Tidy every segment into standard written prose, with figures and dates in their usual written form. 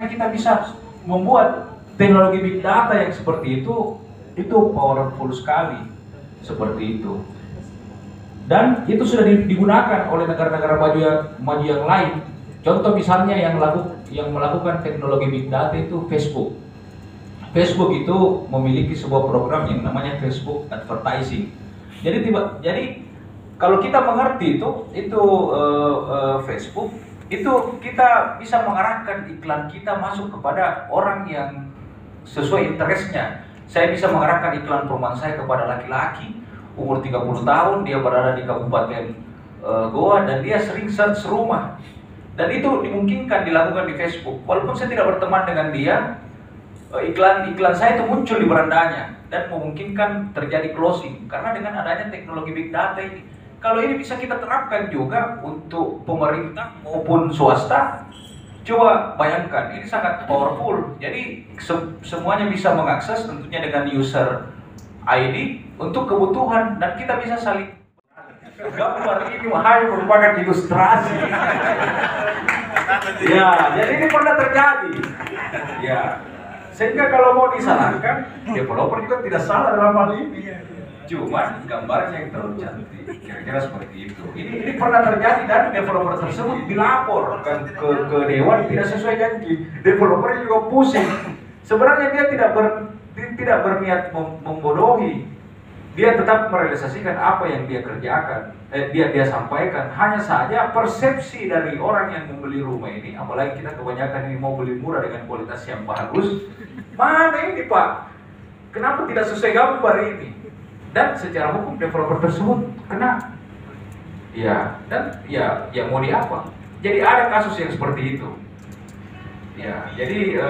kita bisa membuat teknologi big data yang seperti itu powerful sekali seperti itu. Dan itu sudah digunakan oleh negara-negara maju yang lain. Contoh misalnya yang melakukan teknologi big data itu Facebook. Facebook itu memiliki sebuah program yang namanya Facebook Advertising. Jadi kalau kita mengerti itu Facebook, itu kita bisa mengarahkan iklan kita masuk kepada orang yang sesuai interestnya. Saya bisa mengarahkan iklan perumahan saya kepada laki-laki umur 30 tahun, dia berada di Kabupaten Goa dan dia sering search rumah. Dan itu dimungkinkan dilakukan di Facebook. Walaupun saya tidak berteman dengan dia, iklan saya itu muncul di berandanya dan memungkinkan terjadi closing karena dengan adanya teknologi big data ini. Kalau ini bisa kita terapkan juga untuk pemerintah maupun swasta, coba bayangkan, ini sangat powerful. Jadi semuanya bisa mengakses tentunya dengan user ID untuk kebutuhan dan kita bisa saling. Gambar ini hanya merupakan ilustrasi. Ya, jadi ini pernah terjadi. Ya, sehingga kalau mau disalahkan, developer juga tidak salah dalam hal ini. Cuma gambarnya yang terlalu cantik, kira-kira seperti itu. Ini pernah terjadi dan developer tersebut dilapor ke dewan tidak sesuai janji. Developernya juga pusing. Sebenarnya dia tidak berniat membodohi. Dia tetap merealisasikan apa yang dia kerjakan, dia sampaikan. Hanya saja persepsi dari orang yang membeli rumah ini, apalagi kita kebanyakan ini mau beli murah dengan kualitas yang bagus. Mana ini Pak? Kenapa tidak sesuai gambar ini? Dan secara hukum developer tersebut kena. Ya, dan ya mau di apa? Jadi ada kasus yang seperti itu. Ya, jadi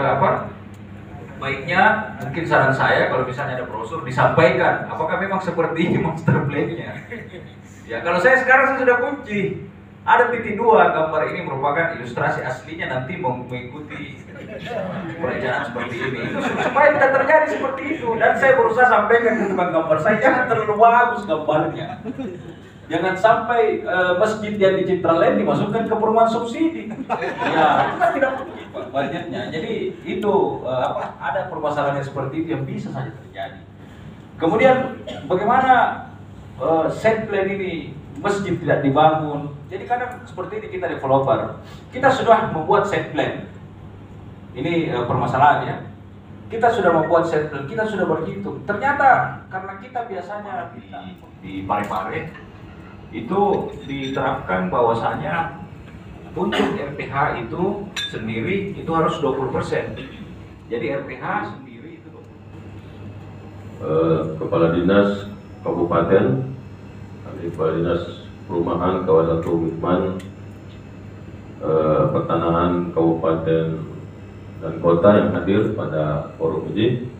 baiknya mungkin saran saya kalau misalnya ada brosur disampaikan apakah memang seperti ini master plan-nya. Ya, kalau saya sekarang sudah kunci. Ada titik 2, gambar ini merupakan ilustrasi aslinya nanti mengikuti perencanaan seperti ini. Supaya tidak terjadi seperti itu. Dan saya berusaha sampaikan ke tukang gambar saya, jangan terlalu bagus gambarnya. Jangan sampai masjid yang di Citraland dimasukkan ke perumahan subsidi. Ya, kita tidak banyaknya. Jadi itu ada permasalahan seperti itu yang bisa saja terjadi. Kemudian bagaimana set plan ini masjid tidak dibangun. Jadi kadang seperti ini kita developer, kita sudah membuat set plan. Ini permasalahannya. Kita sudah membuat set plan, kita sudah berhitung. Ternyata karena kita biasanya di Parepare itu diterapkan bahwasanya untuk RPH itu sendiri itu harus 20%. Jadi RPH sendiri itu 20%. Kepala Dinas Kabupaten, Kepala Dinas Perumahan Kawasan Pemukiman, Pertanahan Kabupaten dan Kota yang hadir pada forum ini.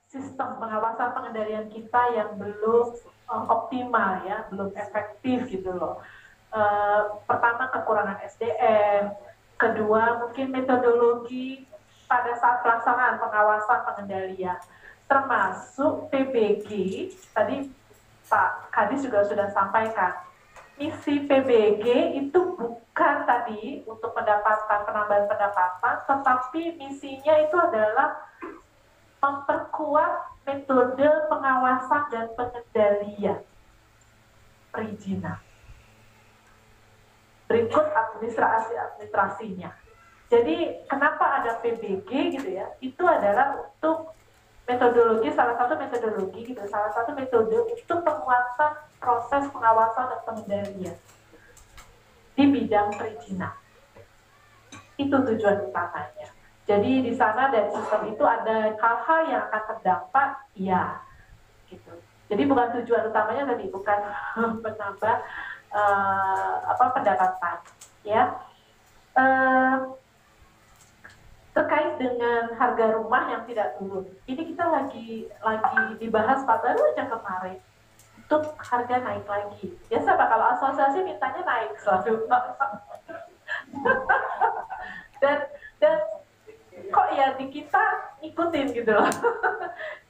Sistem pengawasan pengendalian kita yang belum optimal ya, belum efektif gitu loh. Pertama kekurangan SDM, kedua mungkin metodologi pada saat pelaksanaan pengawasan pengendalian, termasuk PBG. Tadi Pak Kadis juga sudah sampaikan, misi PBG itu bukan tadi untuk penambahan pendapatan, tetapi misinya itu adalah memperkuat metode pengawasan dan pengendalian perizinan. Berikut administrasinya. Jadi kenapa ada PBG gitu ya? Itu adalah untuk metodologi, salah satu metode untuk penguatan proses pengawasan dan pengendalian di bidang perizinan. Itu tujuan utamanya. Jadi di sana dari sistem itu ada hal-hal yang akan terdampak, iya, gitu. Jadi bukan tujuan utamanya tadi, bukan menambah pendapatan, ya. Terkait dengan harga rumah yang tidak turun, ini kita lagi dibahas Pak, baru aja kemarin untuk harga naik lagi. Biasa Pak, kalau asosiasi mintanya naik selalu. dan kok ya di kita ikutin gitu loh.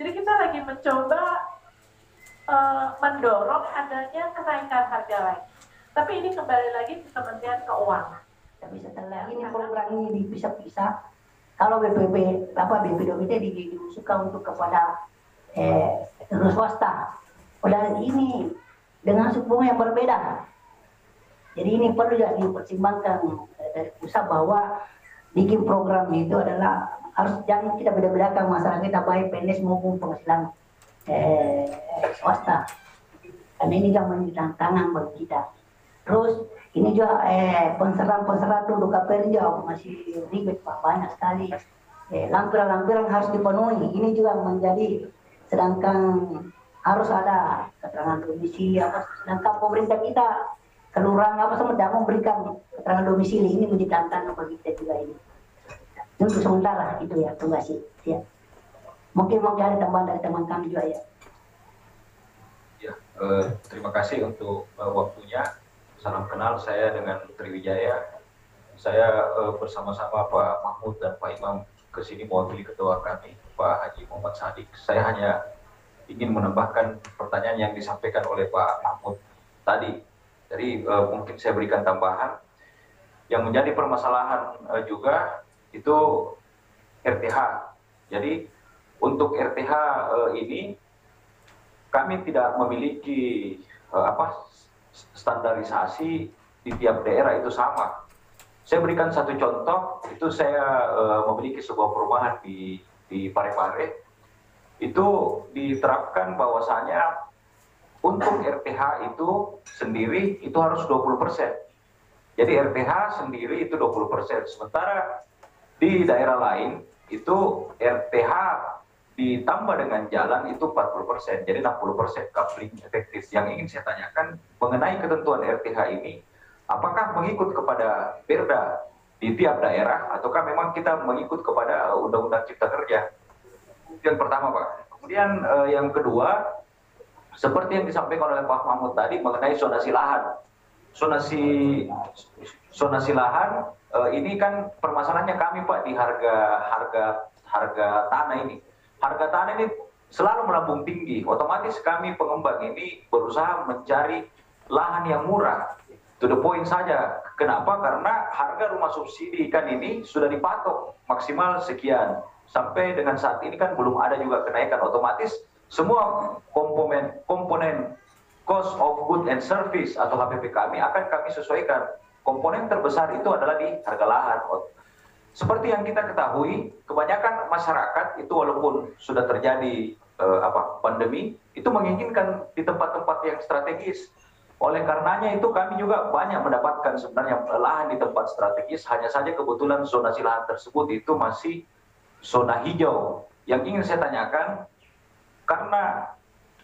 Jadi kita lagi mencoba mendorong adanya kenaikan harga lagi. Tapi ini kembali lagi ke Kementerian Keuangan. Tapi setelah ini program ini dipisah-pisah, kalau BPDOPT diusulkan untuk kepada swasta, padahal ini dengan suku bunga yang berbeda. Jadi ini perlu juga dipertimbangkan dari pusat bahwa bikin program itu adalah harus jangan kita beda-bedakan masyarakat kita baik PNS maupun penghasilan swasta, karena ini kan menjadi tantangan bagi kita. Terus ini juga penseran untuk KPR juga masih ribet Pak, banyak sekali lampiran-lampiran harus dipenuhi. Ini juga menjadi, sedangkan harus ada keterangan domisili sedangkan pemerintah kita kelurahan semua tidak memberikan keterangan domisili. Ini menjadi tantangan bagi kita juga ini. Untuk sementara itu ya, terima kasih. Ya. Mungkin ada tambahan dari teman kami juga ya. Ya, terima kasih untuk waktunya. Salam kenal, saya dengan Triwijaya. Saya bersama-sama Pak Mahmud dan Pak Imam kesini mewakili ketua kami, Pak Haji Muhammad Sadiq. Saya hanya ingin menambahkan pertanyaan yang disampaikan oleh Pak Mahmud tadi. Jadi mungkin saya berikan tambahan. Yang menjadi permasalahan juga itu RTH. Jadi untuk RTH ini kami tidak memiliki standarisasi di tiap daerah itu sama. Saya berikan satu contoh, itu saya memiliki sebuah perumahan di Parepare. Itu diterapkan bahwasanya untuk RTH itu sendiri itu harus 20%. Jadi RTH sendiri itu 20%. Sementara di daerah lain itu RTH ditambah dengan jalan itu 40%, jadi 60% coupling efektif. Yang ingin saya tanyakan mengenai ketentuan RTH ini, apakah mengikut kepada Perda di tiap daerah, ataukah memang kita mengikut kepada Undang-Undang Cipta Kerja? Yang pertama Pak. Kemudian yang kedua, seperti yang disampaikan oleh Pak Mahmud tadi mengenai zonasi lahan. Zonasi lahan ini kan permasalahannya kami Pak di harga tanah ini. Harga tanah ini selalu melambung tinggi, otomatis kami pengembang ini berusaha mencari lahan yang murah. To the point saja. Kenapa? Karena harga rumah subsidi kan ini sudah dipatok maksimal sekian. Sampai dengan saat ini kan belum ada juga kenaikan, otomatis semua komponen cost of good and service atau HPP kami akan kami sesuaikan. Komponen terbesar itu adalah di harga lahan. Seperti yang kita ketahui, kebanyakan masyarakat itu walaupun sudah terjadi pandemi, itu menginginkan di tempat-tempat yang strategis. Oleh karenanya itu kami juga banyak mendapatkan sebenarnya lahan di tempat strategis, hanya saja kebetulan zonasi lahan tersebut itu masih zona hijau. Yang ingin saya tanyakan, karena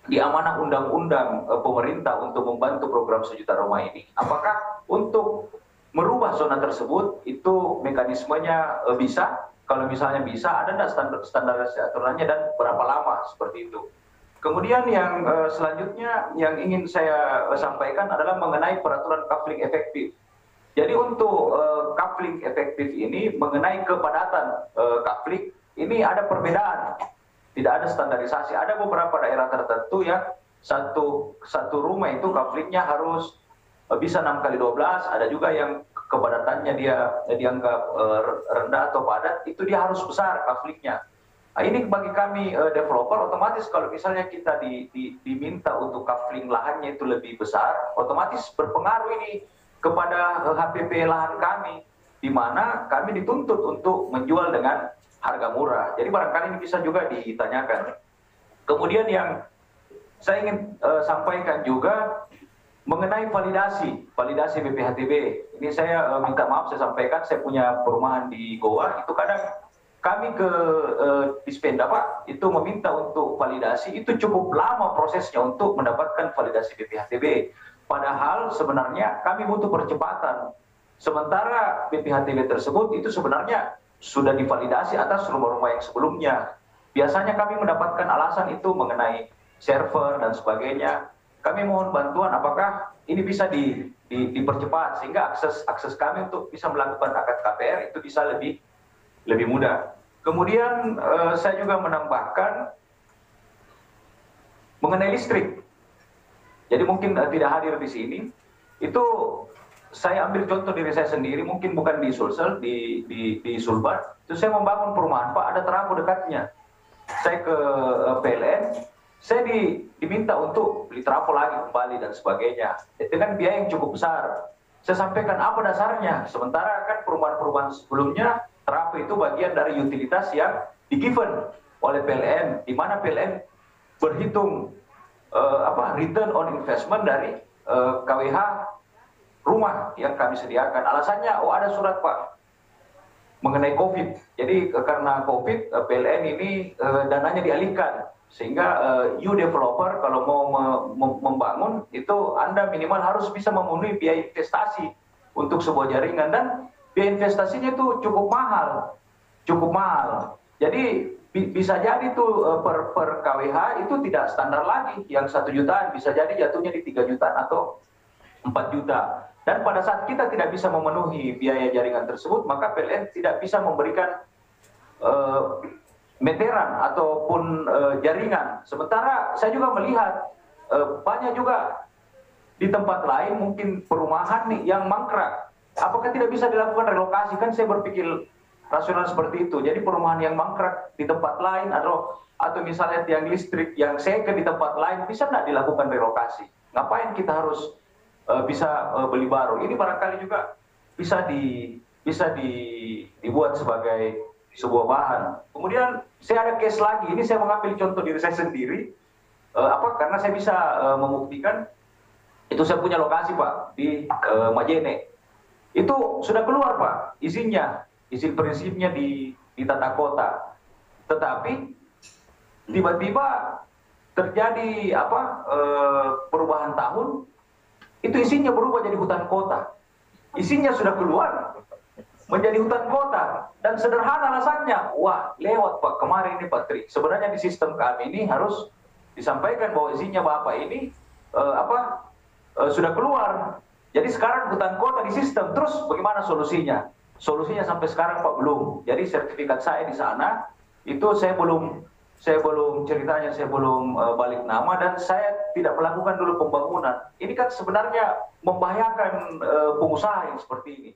di amanah undang-undang pemerintah untuk membantu program sejuta rumah ini, apakah untuk merubah zona tersebut itu mekanismenya bisa? Kalau misalnya bisa, ada nggak standar aturannya dan berapa lama seperti itu? Kemudian yang selanjutnya yang ingin saya sampaikan adalah mengenai peraturan coupling efektif. Jadi untuk coupling efektif ini mengenai kepadatan coupling ini ada perbedaan, tidak ada standarisasi. Ada beberapa daerah tertentu yang satu rumah itu couplingnya harus bisa 6x12, ada juga yang kepadatannya dia dianggap rendah atau padat, itu dia harus besar couplingnya. Nah, ini bagi kami developer, otomatis kalau misalnya kita diminta untuk coupling lahannya itu lebih besar, otomatis berpengaruh ini kepada HPP lahan kami, di mana kami dituntut untuk menjual dengan harga murah. Jadi barangkali ini bisa juga ditanyakan. Kemudian yang saya ingin sampaikan juga mengenai validasi BPHTB. Ini saya minta maaf, saya sampaikan, saya punya perumahan di Goa, itu kadang kami ke Dispenda Pak, itu meminta untuk validasi, itu cukup lama prosesnya untuk mendapatkan validasi BPHTB. Padahal sebenarnya kami butuh percepatan. Sementara BPHTB tersebut itu sebenarnya sudah divalidasi atas rumah-rumah yang sebelumnya. Biasanya kami mendapatkan alasan itu mengenai server dan sebagainya. Kami mohon bantuan apakah ini bisa dipercepat sehingga akses kami untuk bisa melakukan akad KPR itu bisa lebih mudah. Kemudian saya juga menambahkan mengenai listrik. Jadi mungkin tidak hadir di sini. Itu saya ambil contoh diri saya sendiri, mungkin bukan di Sulsel, di Sulbar. Itu saya membangun perumahan, Pak, ada trafo dekatnya. Saya ke PLN, saya diminta untuk beli trafo lagi kembali dan sebagainya. Dengan biaya yang cukup besar. Saya sampaikan apa dasarnya. Sementara kan perumahan-perumahan sebelumnya, trafo itu bagian dari utilitas yang di-given oleh PLN, di mana PLN berhitung return on investment dari KWH rumah yang kami sediakan. Alasannya, ada surat Pak mengenai COVID. Jadi karena COVID, PLN ini dananya dialihkan, sehingga you developer kalau mau membangun itu Anda minimal harus bisa memenuhi biaya investasi untuk sebuah jaringan, dan biaya investasinya itu cukup mahal. Jadi bisa jadi tuh per KWH itu tidak standar lagi, yang 1 jutaan bisa jadi jatuhnya di 3 jutaan atau 4 juta. Dan pada saat kita tidak bisa memenuhi biaya jaringan tersebut, maka PLN tidak bisa memberikan meteran ataupun jaringan. Sementara saya juga melihat banyak juga di tempat lain mungkin perumahan nih yang mangkrak. Apakah tidak bisa dilakukan relokasi? Kan saya berpikir rasional seperti itu. Jadi perumahan yang mangkrak di tempat lain atau misalnya tiang listrik yang second di tempat lain bisa nggak dilakukan relokasi? Ngapain kita harus bisa beli baru? Ini barangkali juga bisa dibuat sebagai sebuah bahan. Kemudian saya ada case lagi. Ini saya mengambil contoh diri saya sendiri. Karena saya bisa membuktikan itu saya punya lokasi Pak di Majene. Itu sudah keluar Pak izinnya. Izin prinsipnya di tata kota, tetapi tiba-tiba terjadi perubahan tahun, itu izinnya berubah jadi hutan kota. Izinnya sudah keluar menjadi hutan kota, dan sederhana alasannya, wah lewat Pak kemarin ini Pak Tri. Sebenarnya di sistem kami ini harus disampaikan bahwa izinnya Bapak ini sudah keluar. Jadi sekarang hutan kota di sistem, terus bagaimana solusinya? Solusinya sampai sekarang Pak belum. Jadi sertifikat saya di sana itu saya belum ceritanya saya belum balik nama, dan saya tidak melakukan dulu pembangunan. Ini kan sebenarnya membahayakan pengusaha yang seperti ini.